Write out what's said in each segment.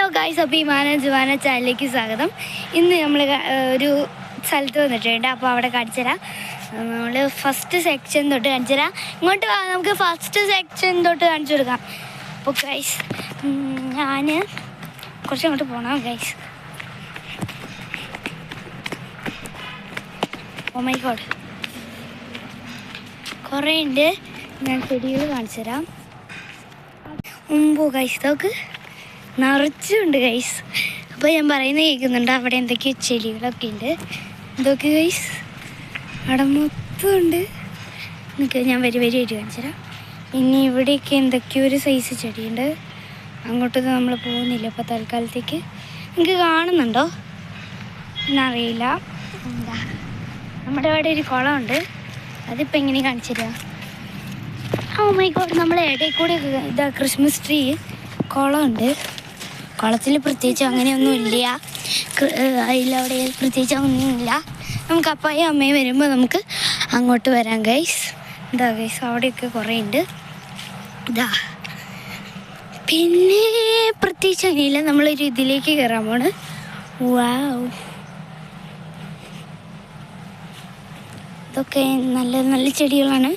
Hello guys, അപ്പോൾ Juana ചാനലിലേക്ക് സ്വാഗതം. ഇന്ന് നമ്മൾ ഒരു സ്ഥലത്ത് വന്നിട്ടുണ്ട്. അപ്പോൾ അവിടെ കാണിച്ചു തരാം. നമ്മൾ ഫസ്റ്റ് സെക്ഷൻ തൊട്ട് കാണിച്ചു തരാം. ഇങ്ങോട്ട് നമുക്ക് ഫസ്റ്റ് സെക്ഷൻ തൊട്ട് കാണിച്ചു കൊടുക്കാം. അപ്പോൾ ഗൈസ്, ഞാൻ കുറച്ച് അങ്ങോട്ട് പോകണം ഗൈസ്. ഓ മൈ ഗോഡ്, കുറേ ഉണ്ട്. ഞാൻ ചെടികൾ കാണിച്ചു തരാം. മുമ്പോ ഗൈസ് നോക്ക്, നിറച്ചുണ്ട് ഗൈസ്. അപ്പോൾ ഞാൻ പറയുന്നത് കേൾക്കുന്നുണ്ട്. അവിടെ എന്തൊക്കെയോ ചെടികളൊക്കെ ഉണ്ട്. ഇതൊക്കെ ഗൈസ് അവിടെ മൊത്തം ഉണ്ട്. എനിക്ക് ഞാൻ വരി കാണിച്ചു തരാം. ഇനി ഇവിടെയൊക്കെ എന്തൊക്കെയോ ഒരു സൈസ് ചെടിയുണ്ട്. അങ്ങോട്ടൊന്നും നമ്മൾ പോകുന്നില്ല ഇപ്പോൾ തൽക്കാലത്തേക്ക്. നിങ്ങൾക്ക് കാണുന്നുണ്ടോ എന്നറിയില്ല. എന്താ നമ്മുടെ അവിടെ ഒരു കുളമുണ്ട്. അതിപ്പോൾ എങ്ങനെ കാണിച്ചു തരാം. ഓ മൈ ഗോഡ്, നമ്മളെ ഇടയിൽ കൂടെ ഇതാ ക്രിസ്മസ് ട്രീ. കുളമുണ്ട്. കുളത്തിൽ പ്രത്യേകിച്ച് അങ്ങനെയൊന്നുമില്ല. അതിലവിടെ പ്രത്യേകിച്ച് ഒന്നുമില്ല. നമുക്ക് അപ്പായും അമ്മയും വരുമ്പോൾ നമുക്ക് അങ്ങോട്ട് വരാം ഗൈസ്. ഇതാ ഗൈസ്, അവിടെയൊക്കെ കുറേ ഉണ്ട്. ഇതാ പിന്നെ പ്രത്യേകിച്ച് അങ്ങനെയില്ല. നമ്മളൊരു ഇതിലേക്ക് കയറാൻ പോണ്. വാവ്, ഇതൊക്കെ നല്ല നല്ല ചെടികളാണ്.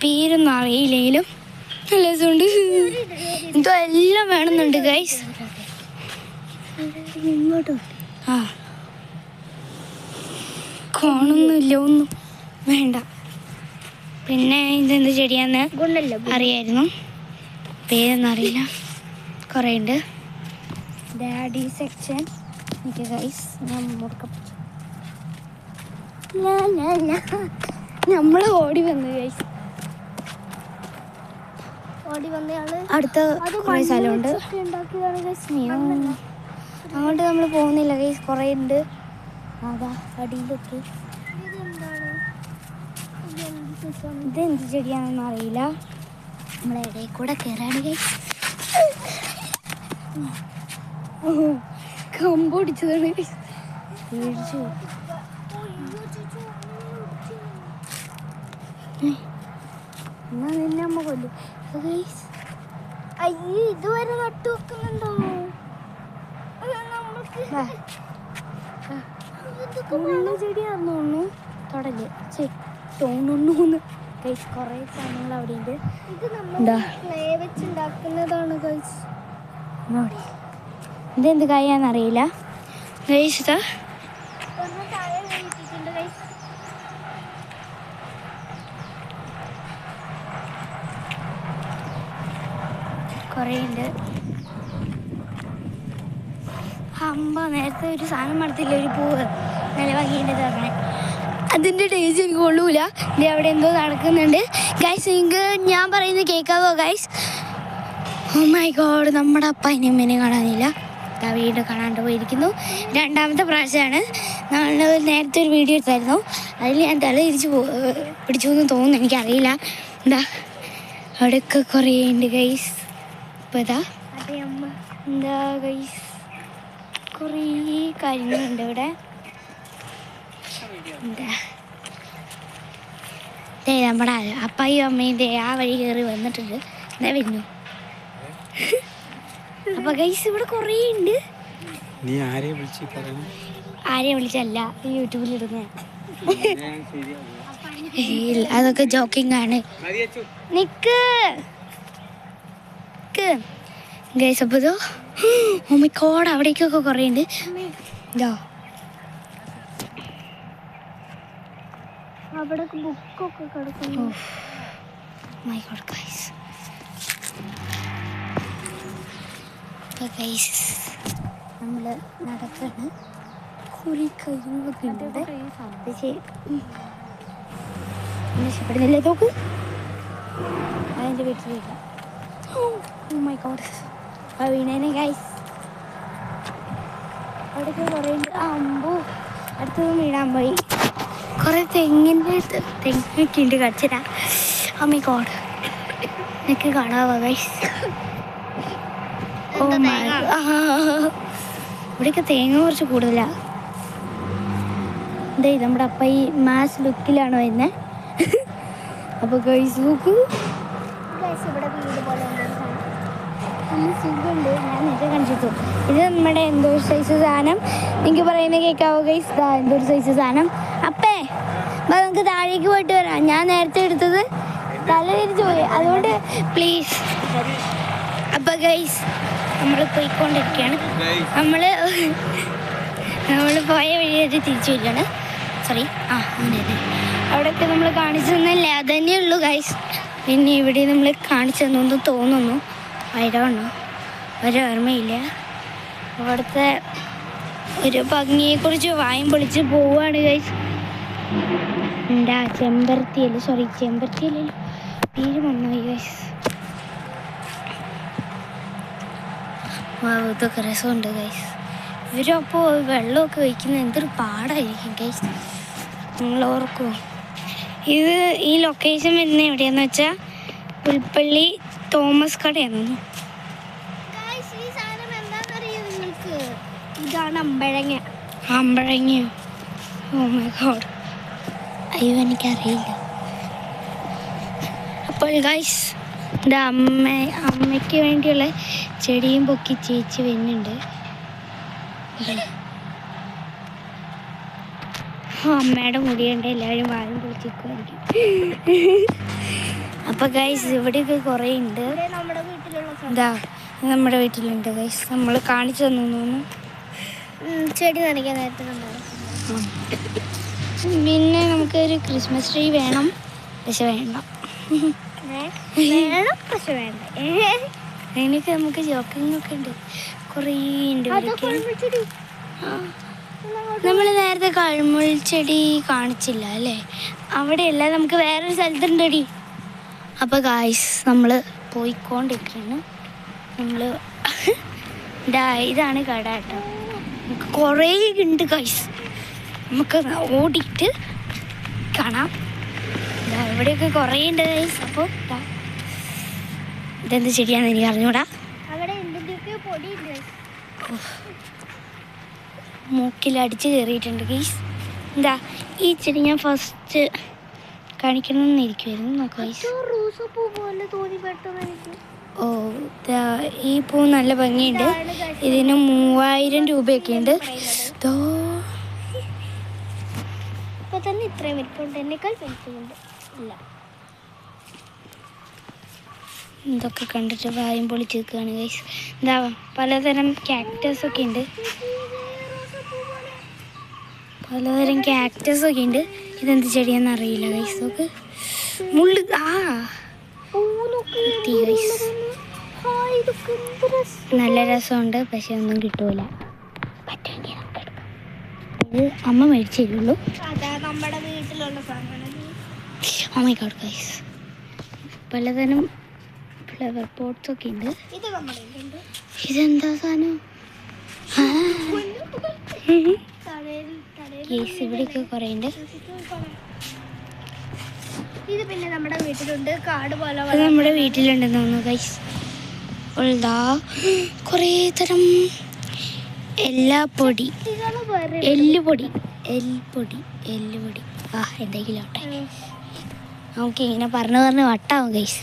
പേരൊന്നും അറിയില്ലെങ്കിലും നല്ല രസമുണ്ട്. എന്തോ എല്ലാം വേണമെന്നുണ്ട് ഗൈസ്. ആ കാണുന്നില്ല, ഒന്നും വേണ്ട. പിന്നെ ഇതെന്ത് ചെടിയാന്ന് അറിയായിരുന്നു, പേരൊന്നും അറിയില്ല. കുറേ ഉണ്ട്. ഡാഡി സെക്ഷൻ എനിക്ക് ഗൈസ്. ഞാൻ മുറുക്കം നമ്മൾ ഓടി വന്നു ഗൈസ്. അടുത്ത കുറേ സ്ഥലമുണ്ട്. അങ്ങോട്ട് നമ്മൾ പോകുന്നില്ല ഗൈസ്. കുറേ ഉണ്ട്. അതാ അടിയിലൊക്കെ. ഇതെന്ത് ചെടിയാണെന്ന് അറിയില്ല. നമ്മളെ ഇടയിൽ കൂടെ കയറാണ് ഗൈസ്. കമ്പൊടിച്ചതാണ് ഗൈസ്. പേടിച്ചു. എന്നാ നിന്നെ അമ്മ കൊല്ലും ഗൈസ്. അയ്യോ, ഇതുവരെ നട്ടു വെക്കുന്നുണ്ടോ? ചെടിയാണെന്ന് തോന്നുന്നു. തുടങ്ങി തോന്നുന്നു ഗൈസ്. കുറേ സാധനങ്ങൾ അവിടെ ഉണ്ട്. വെച്ചുണ്ടാക്കുന്നതാണ് ഗൈസ്. ഇതെന്ത് കായാന്നറിയില്ല ഗൈസ്. ഇതാ കുറേ ഉണ്ട്. അമ്പ നേരത്തെ ഒരു സാധനം മണത്തില്ല, ഒരു പൂവ് നല്ല ഭംഗിയുണ്ട് അങ്ങനെ. അതിൻ്റെ ടേസ്റ്റ് എനിക്ക് കൊള്ളൂല. ഇത് അവിടെ എന്തോ നടക്കുന്നുണ്ട് ഗൈസ്. നിങ്ങൾക്ക് ഞാൻ പറയുന്നത് കേൾക്കാവോ ഗൈസ്? ഓ മൈ ഗോഡ്, നമ്മുടെ അപ്പായിനെ അമ്മേനെ കാണാനില്ല. വീണ്ടും കാണാണ്ട് പോയിരിക്കുന്നു. രണ്ടാമത്തെ പ്രാവശ്യമാണ്. നമ്മൾ നേരത്തെ ഒരു വീഡിയോ എടുത്തായിരുന്നു. അതിൽ ഞാൻ തല തിരിച്ച് പിടിച്ചു എന്ന് തോന്നുന്നു, എനിക്കറിയില്ല. എന്താ അവിടെയൊക്കെ കുറേ ഉണ്ട് ഗൈസ്. ഇപ്പോൾ ഇതാ എന്താ ഗൈസ്, കുറേ കാര്യങ്ങളുണ്ട് ഇവിടെ. എന്താ നമ്മുടെ അപ്പായും അമ്മേൻ്റെ ആ വഴി കയറി വന്നിട്ടുണ്ട്. എന്താ വരുന്നു. അപ്പൊ ഗൈസ് ഇവിടെ കുറേ ഉണ്ട്. ആരെയും വിളിച്ചല്ല, യൂട്യൂബിലിടുന്ന. അതൊക്കെ ജോക്കിംഗ് ആണ്. നിക്ക് ഗൈസ്. അപ്പോൾ ഇതോ ഓ മൈ ഗോഡ്, അവിടേക്കൊക്കെ കുറേ ഉണ്ട്. ഇതോ അവിടെ ബുക്കൊക്കെ കിടക്കുന്നു. My God guys. അപ്പോൾ ഗൈസ് നമ്മൾ നടക്കാണ്. കുറേ കാര്യങ്ങളൊക്കെ ഉണ്ട്. ഇഷ്ടപ്പെടുന്നില്ലേ നോക്ക്. അതിൻ്റെ വീട്ടിലില്ല. ഓ മൈ ഗോഡ്, അപ്പോൾ വീണേനെ ഗൈസ്. അവിടെയൊക്കെ കുറേ ഉണ്ട്. അമ്പോ, അടുത്തൊന്നും വീഴാൻ പോയി. കുറേ തെങ്ങൊക്കെ ഉണ്ട്. കടിച്ചിട്ടാ. ഓ മൈ ഗോഡ്, എനിക്ക് കാണാവോ ഗൈസ്? ഓ മൈ ഗോഡ്, ഇവിടെയൊക്കെ തേങ്ങ കുറച്ച് കൂടുതലാണ്. ഇതേ നമ്മുടെ അപ്പ ഈ മാസ് ലുക്കിലാണ് വരുന്നത്. അപ്പോൾ ഗൈസ് നോക്കൂ, ഇവിടെ വീട് പോലെ നല്ല സുഖമുണ്ട്. ഞാൻ നേരത്തെ കാണിച്ചു. ഇത് നമ്മുടെ എന്തോ ഒരു സൈസ് സാധനം. നിങ്ങൾക്ക് പറയുന്നത് കേൾക്കാവോ ഗൈസ്? എന്തോ ഒരു സൈസ് സാധനം. അപ്പേ നമുക്ക് താഴേക്ക് പോയിട്ട് വരാം. ഞാൻ നേരത്തെ എടുത്തത് തല തിരിച്ചു പോയി, അതുകൊണ്ട് പ്ലീസ്. അപ്പം ഗൈസ് നമ്മൾ പോയിക്കൊണ്ടിരിക്കുകയാണ്. നമ്മൾ പോയ വഴിയായിട്ട് തിരിച്ചു വരികയാണ്. സോറി, അങ്ങനെ അവിടെയൊക്കെ നമ്മൾ കാണിച്ചു തന്നല്ലേ, അത് തന്നെയുള്ളൂ ഗൈസ്. പിന്നെ ഇവിടെ നമ്മൾ കാണിച്ചു തന്നു തോന്നുന്നു. വൈഡോണോ ഒരു ഓർമ്മയില്ല. അവിടുത്തെ ഒരു ഭംഗിയെക്കുറിച്ച് വായും പൊളിച്ച് പോവുകയാണ് ഗൈസ്. എന്താ ചെമ്പരത്തിയല്ലേ, സോറി ചെമ്പരത്തിയല്ലേ, പേര് വന്നു ഗൈസ്. ഇതൊക്കെ രസമുണ്ട് ഗൈസ്. ഇവരപ്പോൾ വെള്ളമൊക്കെ വയ്ക്കുന്നത് എന്തൊരു പാടായിരിക്കും ഗൈസ്, നിങ്ങൾ ഓർക്കുമോ? ഇത് ഈ ലൊക്കേഷൻ വരുന്നത് എവിടെയാന്ന് വെച്ചാൽ പുൽപ്പള്ളി തോമസ് കടയാണെന്ന്. ഈ സാധനം എന്താണെന്നറിയോ നിങ്ങൾക്ക്? ഇതാണ് അമ്പഴങ്ങ. അമ്പഴങ്ങയോ? ഓ മൈ ഗോഡ്, അയ്യോ എനിക്കറിയില്ല. അപ്പോൾ ഗൈസ് എൻ്റെ അമ്മയ്ക്ക് വേണ്ടിയുള്ള ചെടിയും പൊക്കി ചേച്ചി വരുന്നുണ്ട്. അമ്മയുടെ മുടിയുണ്ട്, എല്ലാവരും വായും പൊളിച്ചിരിക്കുമായിരിക്കും. അപ്പോൾ ഗൈസ് ഇവിടെയൊക്കെ കുറേ ഉണ്ട്. ഇതാ നമ്മുടെ വീട്ടിലുണ്ട് ഗൈസ്. നമ്മൾ കാണിച്ചു തന്നു തോന്നുന്നു. ചെടി നനയ്ക്കാൻ നേരത്തെ പിന്നെ നമുക്കൊരു ക്രിസ്മസ് ട്രീ വേണം, പക്ഷെ വേണ്ട. പക്ഷെ വേണ്ട. അതിനൊക്കെ നമുക്ക് ജോക്കിംഗ് ഒക്കെ ഉണ്ട്, കുറേ ഉണ്ട്. നമ്മൾ നേരത്തെ കഴുമുൾ ചെടി കാണിച്ചില്ല അല്ലേ? അവിടെയല്ല, നമുക്ക് വേറൊരു സ്ഥലത്തുണ്ടടി. അപ്പോൾ ഗായ്സ് നമ്മൾ പോയിക്കൊണ്ടിരിക്കുകയാണ്. നമ്മൾ ഇതാണ് കട കേട്ടോ. നമുക്ക് കുറേ ഉണ്ട് ഗായ്സ്, നമുക്ക് ഓടിയിട്ട് കാണാം. ഇവിടെയൊക്കെ കുറേ ഉണ്ട് ഗായ്സ്. അപ്പോൾ ഇതെന്ത് ചെടിയാണെന്ന് എനിക്ക് അറിഞ്ഞൂടാ. മൂക്കിലടിച്ച് കയറിയിട്ടുണ്ട് ഗൈസ്. എന്താ ഈ ചെടി ഞാൻ ഫസ്റ്റ് കാണിക്കണമെന്നിരിക്കുമായിരുന്നു. ഓ ഈ പൂ നല്ല ഭംഗിയുണ്ട്. ഇതിന് 3000 രൂപയൊക്കെ ഉണ്ട്. ഇപ്പൊ തന്നെ ഇത്രയും വലിപ്പമുണ്ട്, എന്നേക്കാൾ വലിപ്പമുണ്ട്. ഇല്ല, ഇതൊക്കെ കണ്ടിട്ട് വായും പൊളിച്ച് നിൽക്കുകയാണ് ഗൈസ്. എന്താ പലതരം കാക്ടസ് ഒക്കെ ഉണ്ട്, പലതരം കാക്ടസ് ഒക്കെ ഉണ്ട്. ഇതെന്ത് ചെടിയാണെന്ന് അറിയില്ല ഗൈസ്. നോക്ക് മുള്ളു. നല്ല രസമുണ്ട്, പക്ഷെ ഒന്നും കിട്ടൂല. ഇത് അമ്മ മേടിച്ചു തരുള്ളൂ. നമ്മുടെ വീട്ടിലുള്ള സാധനം. ഓ മൈ ഗോഡ് ഗൈസ്, പലതരം ഫ്ലവർ പോട്ട്സ് ഒക്കെ ഉണ്ട്. ഇതെന്താ സാധനം? കേസ് ഇവിടെയൊക്കെ കുറേ ഉണ്ട്. ഇത് പിന്നെ നമ്മുടെ വീട്ടിലുണ്ട്, കാട് പോലെ. അത് നമ്മുടെ വീട്ടിലുണ്ടെന്ന് തോന്നുന്നു ഗൈസ്. കുറേ തരം എല്ലുപൊടി എന്തെങ്കിലും ആട്ടെ. നമുക്ക് ഇങ്ങനെ പറഞ്ഞ് വട്ടാവും ഗൈസ്.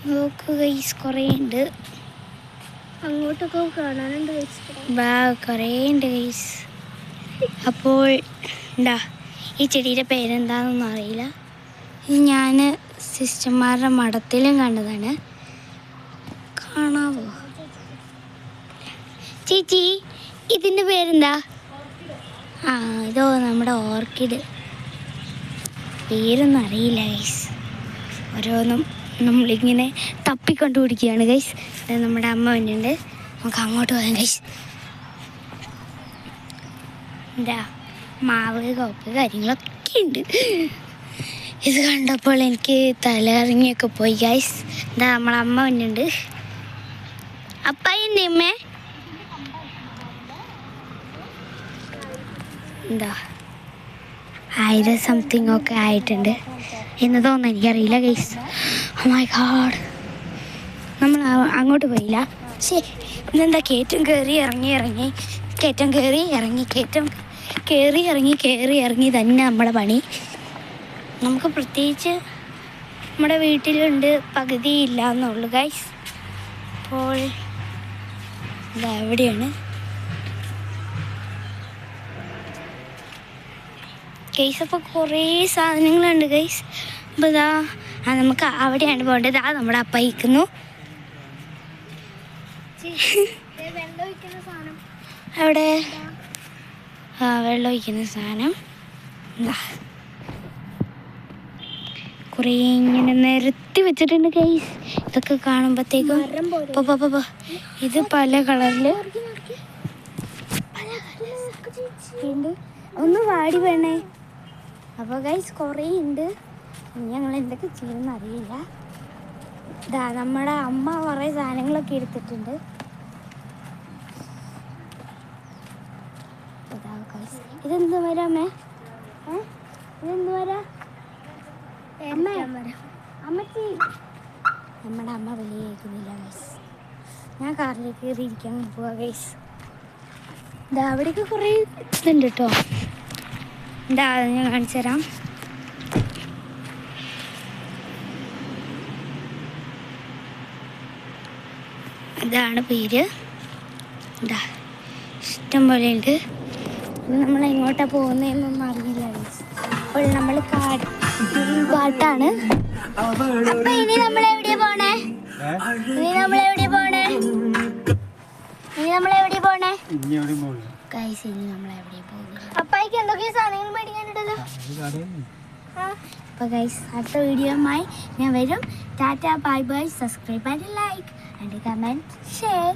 നോക്ക് ഗൈസ്, കുറേ ഉണ്ട്. അങ്ങോട്ടൊക്കെ കാണാനുണ്ട് ഗൈസ്. കുറേ ഉണ്ട് ഗൈസ്. അപ്പോൾ എന്താ ഈ ചെടിയുടെ പേരെന്താണെന്നൊന്നും അറിയില്ല. ഇത് ഞാൻ സിസ്റ്റർമാരുടെ മഠത്തിലും കണ്ടതാണ്. കാണാവോ ചേച്ചി? ഇതിൻ്റെ പേരെന്താ? ഇതോ നമ്മുടെ ഓർക്കിഡ്. പേരൊന്നും അറിയില്ല ഗൈസ്. ഓരോന്നും നമ്മളിങ്ങനെ തപ്പിക്കണ്ടുപിടിക്കുകയാണ് ഗൈസ്. നമ്മുടെ അമ്മ വന്നിട്ടുണ്ട്, നമുക്ക് അങ്ങോട്ട് പോകാം ഗൈസ്. എന്താ മാവ് കോപ്പ് കാര്യങ്ങളൊക്കെ ഉണ്ട്. ഇത് കണ്ടപ്പോൾ എനിക്ക് തലകറങ്ങിയൊക്കെ പോയി ഗൈസ്. എന്താ നമ്മളെ അമ്മ വന്നിട്ടുണ്ട്. അപ്പായിൻ്റെ അമ്മേ എന്താ 1000 സംതിങ് ഒക്കെ ആയിട്ടുണ്ട് എന്ന് തോന്നുന്നു, എനിക്കറിയില്ല ഗൈസ്. ഓ മൈ ഗോഡ്, നമ്മൾ അങ്ങോട്ട് പോയില്ല. ശരി, ഇതെന്താ കയറ്റം കയറി ഇറങ്ങി കയറ്റം കയറി ഇറങ്ങി കയറ്റം കയറി ഇറങ്ങി തന്നെ നമ്മുടെ പണി. നമുക്ക് പ്രത്യേകിച്ച് നമ്മുടെ വീട്ടിലുണ്ട്, പകുതി ഇല്ല എന്നുള്ളൂ ഗൈസ്. അപ്പോൾ ഇത് എവിടെയാണ് ഗൈസ്? അപ്പോൾ കുറേ സാധനങ്ങളുണ്ട് ഗൈസ്. അപ്പോൾ ഇതാ നമുക്ക് അവിടെയാണ് പോകേണ്ടത്. ആ നമ്മുടെ അപ്പ ഇരിക്കുന്നു. വെള്ളം ഒഴിക്കുന്ന സാധനം അവിടെ. ആ വെള്ളം ഒഴിക്കുന്ന സാധനം എന്താ കുറേ ഇങ്ങനെ നിരത്തി വെച്ചിട്ടുണ്ട് ഗൈസ്. ഇതൊക്കെ കാണുമ്പോഴത്തേക്കും ഇത് പല കളറില് ഒന്ന് വാടി വേണേ. അപ്പോൾ ഗൈസ് കുറേ ഉണ്ട്. ഞങ്ങൾ എന്തൊക്കെ ചെയ്യുമെന്ന് അറിയില്ല. ഇതാ നമ്മുടെ അമ്മ കുറേ സാധനങ്ങളൊക്കെ എടുത്തിട്ടുണ്ട്. ഇതാ ഗൈസ്, ഇതെന്ത് വരാ അമ്മേ? ഇതെന്ത് വരാ അമ്മേ? അമ്മച്ചി, നമ്മുടെ അമ്മ വലിയ കേൾക്കുന്നില്ല ഗൈസ്. ഞാൻ കാറിലേക്ക് കയറി ഇരിക്കാൻ പോവാ ഗൈസ്. ഇതാ അവിടേക്ക് കുറേ ഇതുണ്ട് കേട്ടോ. എന്താ ഞാൻ കാണിച്ചു തരാം. ഇതാണ് പേര്. എന്താ ഇഷ്ടം പോലെ ഉണ്ട്. നമ്മൾ എങ്ങോട്ടാ പോകുന്നതെന്നൊന്നും അറിയില്ല ഗൈസ്. അപ്പോൾ നമ്മൾ കാട്ടാണ്. അപ്പൊ ഇനി നമ്മൾ എവിടെയാ പോണേ? ഗൈസ് ഇനി നമ്മൾ എവിടെയാ പോകുന്നത്? അപ്പായിക്ക് എന്തൊക്കെയോ സാധനങ്ങൾ മേടിക്കാനുണ്ടല്ലോ. അപ്പോൾ ഗൈസ് അടുത്ത വീഡിയോയുമായി ഞാൻ വരും. Tata, bye bye. Subscribe and like and comment, share.